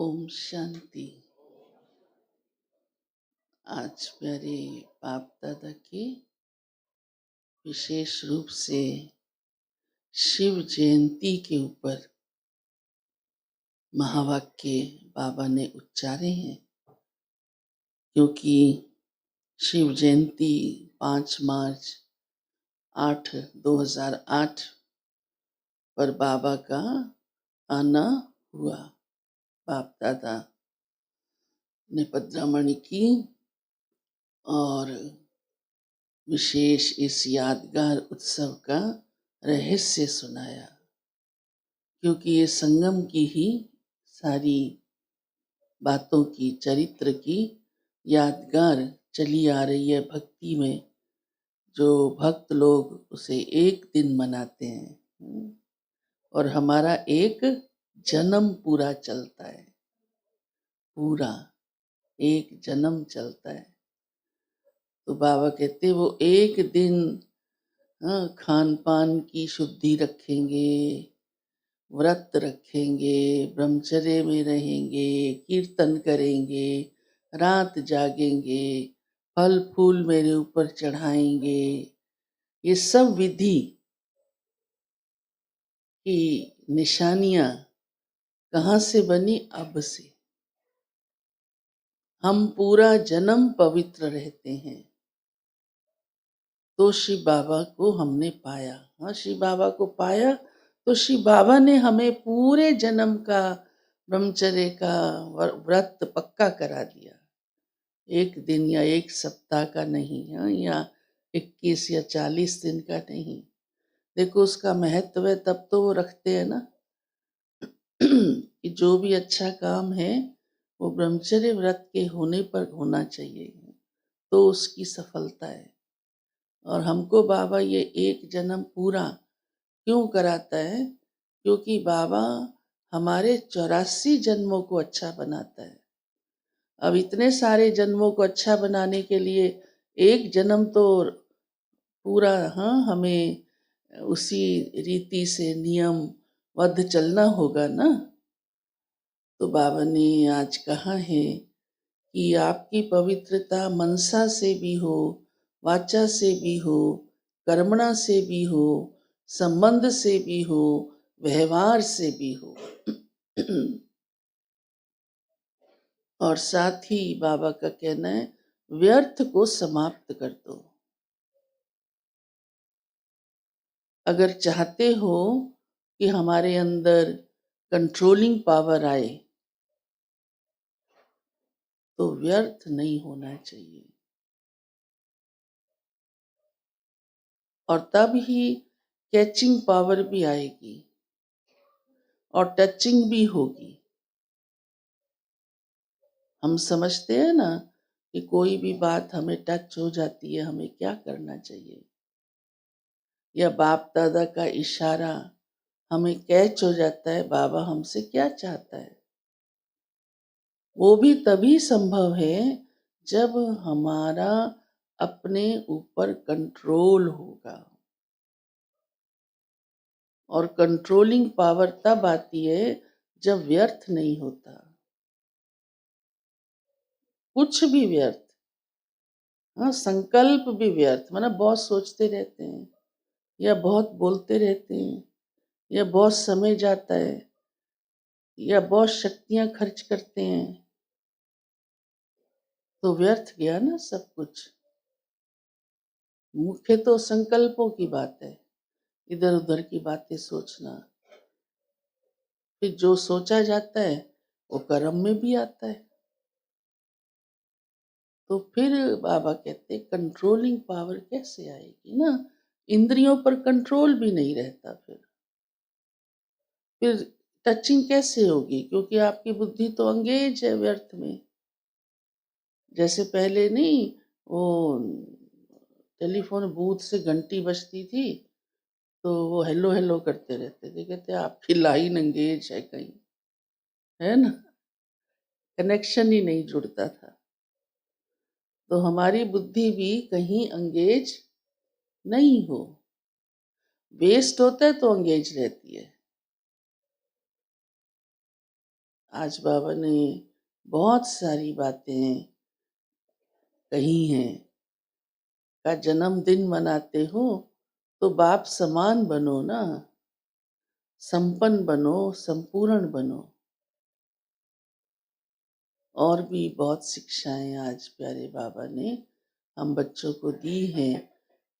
ओम शांति। आज प्यारे बाप दादा की विशेष रूप से शिव जयंती के ऊपर महावाक्य बाबा ने उच्चारे हैं, क्योंकि शिव जयंती 5 मार्च 2008 पर बाबा का आना हुआ। बाप दादा ने पद्रामणि की और विशेष इस यादगार उत्सव का रहस्य सुनाया, क्योंकि ये संगम की ही सारी बातों की, चरित्र की यादगार चली आ रही है। भक्ति में जो भक्त लोग उसे एक दिन मनाते हैं और हमारा एक जन्म पूरा चलता है, पूरा एक जन्म चलता है। तो बाबा कहते वो एक दिन खान पान की शुद्धि रखेंगे, व्रत रखेंगे, ब्रह्मचर्य में रहेंगे, कीर्तन करेंगे, रात जागेंगे, फल फूल मेरे ऊपर चढ़ाएंगे। ये सब विधि की निशानियां कहाँ से बनी? अब से हम पूरा जन्म पवित्र रहते हैं तो शिव बाबा को हमने पाया। हाँ, शिव बाबा को पाया तो शिव बाबा ने हमें पूरे जन्म का ब्रह्मचर्य का व्रत पक्का करा दिया। एक दिन या एक सप्ताह का नहीं, या 21 या 40 दिन का नहीं। देखो उसका महत्व है, तब तो वो रखते हैं ना कि जो भी अच्छा काम है वो ब्रह्मचर्य व्रत के होने पर होना चाहिए, तो उसकी सफलता है। और हमको बाबा ये एक जन्म पूरा क्यों कराता है? क्योंकि बाबा हमारे 84 जन्मों को अच्छा बनाता है। अब इतने सारे जन्मों को अच्छा बनाने के लिए एक जन्म तो पूरा, हमें उसी रीति से नियम बद्ध चलना होगा ना। तो बाबा ने आज कहा है कि आपकी पवित्रता मनसा से भी हो, वाचा से भी हो, कर्मणा से भी हो, संबंध से भी हो, व्यवहार से भी हो। और साथ ही बाबा का कहना है व्यर्थ को समाप्त कर दो। अगर चाहते हो कि हमारे अंदर कंट्रोलिंग पावर आए तो व्यर्थ नहीं होना चाहिए, और तब ही कैचिंग पावर भी आएगी और टचिंग भी होगी। हम समझते हैं ना कि कोई भी बात हमें टच हो जाती है, हमें क्या करना चाहिए, या बाप दादा का इशारा हमें कैच हो जाता है, बाबा हमसे क्या चाहता है। वो भी तभी संभव है जब हमारा अपने ऊपर कंट्रोल होगा। और कंट्रोलिंग पावर तब आती है जब व्यर्थ नहीं होता, कुछ भी व्यर्थ। संकल्प भी व्यर्थ, मतलब बहुत सोचते रहते हैं या बहुत बोलते रहते हैं या बहुत समय जाता है या बहुत शक्तियां खर्च करते हैं, तो व्यर्थ गया ना सब कुछ। मुख्य तो संकल्पों की बात है, इधर उधर की बातें सोचना। फिर जो सोचा जाता है वो कर्म में भी आता है। तो फिर बाबा कहते कंट्रोलिंग पावर कैसे आएगी ना, इंद्रियों पर कंट्रोल भी नहीं रहता। फिर टचिंग कैसे होगी? क्योंकि आपकी बुद्धि तो अंगेज है व्यर्थ में। जैसे पहले नहीं, वो टेलीफोन बूथ से घंटी बजती थी तो वो हेलो हेलो करते रहते थे, कहते आपकी लाइन अंगेज है कहीं, है ना, कनेक्शन ही नहीं जुड़ता था। तो हमारी बुद्धि भी कहीं अंगेज नहीं हो, वेस्ट होता है तो अंगेज रहती है। आज बाबा ने बहुत सारी बातें कही हैं। का जन्मदिन मनाते हो तो बाप समान बनो ना, संपन्न बनो, संपूर्ण बनो। और भी बहुत शिक्षाएं आज प्यारे बाबा ने हम बच्चों को दी हैं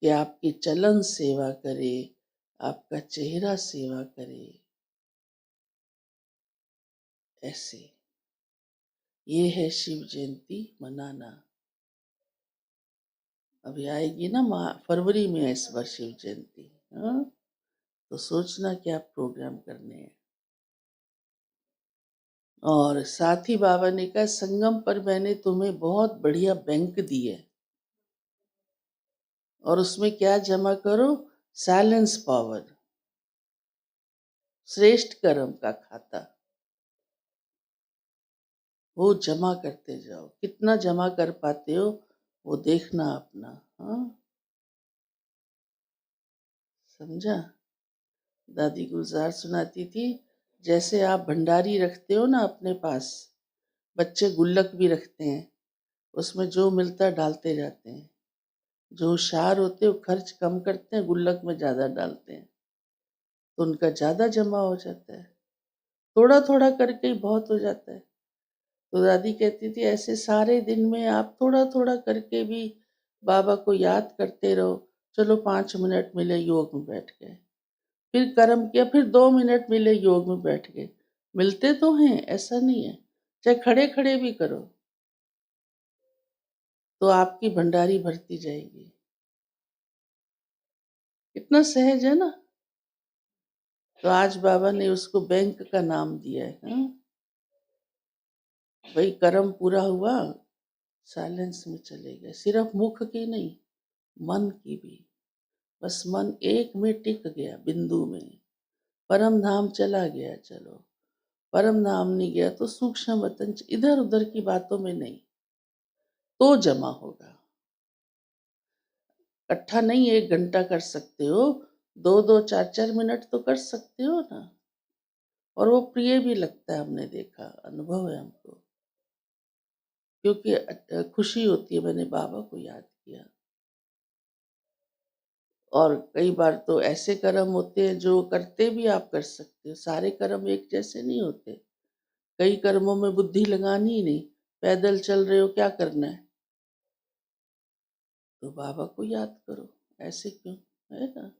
कि आपकी चलन सेवा करे, आपका चेहरा सेवा करे। ऐसे ये है शिव जयंती मनाना। अभी आएगी ना फरवरी में इस बार शिव जयंती। हाँ, तो सोचना क्या प्रोग्राम करने हैं। और साथ ही बाबा ने कहा संगम पर मैंने तुम्हें बहुत बढ़िया बैंक दी है, और उसमें क्या जमा करो, साइलेंस पावर, श्रेष्ठ कर्म का खाता, वो जमा करते जाओ। कितना जमा कर पाते हो वो देखना अपना। हाँ, समझा। दादी गुलजार सुनाती थी, जैसे आप भंडारी रखते हो ना अपने पास, बच्चे गुल्लक भी रखते हैं, उसमें जो मिलता है डालते जाते हैं। जो होशियार होते हैं वो खर्च कम करते हैं, गुल्लक में ज्यादा डालते हैं, तो उनका ज्यादा जमा हो जाता है। थोड़ा थोड़ा करके ही बहुत हो जाता है। तो दादी कहती थी ऐसे सारे दिन में आप थोड़ा थोड़ा करके भी बाबा को याद करते रहो। चलो 5 मिनट मिले योग में बैठ गए, फिर कर्म किया, फिर 2 मिनट मिले योग में बैठ गए। मिलते तो हैं, ऐसा नहीं है। चाहे खड़े खड़े भी करो तो आपकी भंडारी भरती जाएगी। इतना सहज है ना। तो आज बाबा ने उसको बैंक का नाम दिया है। हाँ? भाई कर्म पूरा हुआ, साइलेंस में चले गए। सिर्फ मुख की नहीं, मन की भी। बस मन एक में टिक गया, बिंदु में। परम धाम चला गया। चलो, परम धाम नहीं गया तो सूक्ष्म वतन इधर उधर की बातों में नहीं, तो जमा होगा। इकट्ठा नहीं 1 घंटा कर सकते हो, 2-2 4-4 मिनट तो कर सकते हो ना। और वो प्रिय भी लगता है, हमने देखा, अनुभव है हमको, क्योंकि खुशी होती है मैंने बाबा को याद किया। और कई बार तो ऐसे कर्म होते हैं जो करते भी आप कर सकते हो। सारे कर्म एक जैसे नहीं होते। कई कर्मों में बुद्धि लगानी ही नहीं, पैदल चल रहे हो, क्या करना है, तो बाबा को याद करो। ऐसे क्यों, है ना।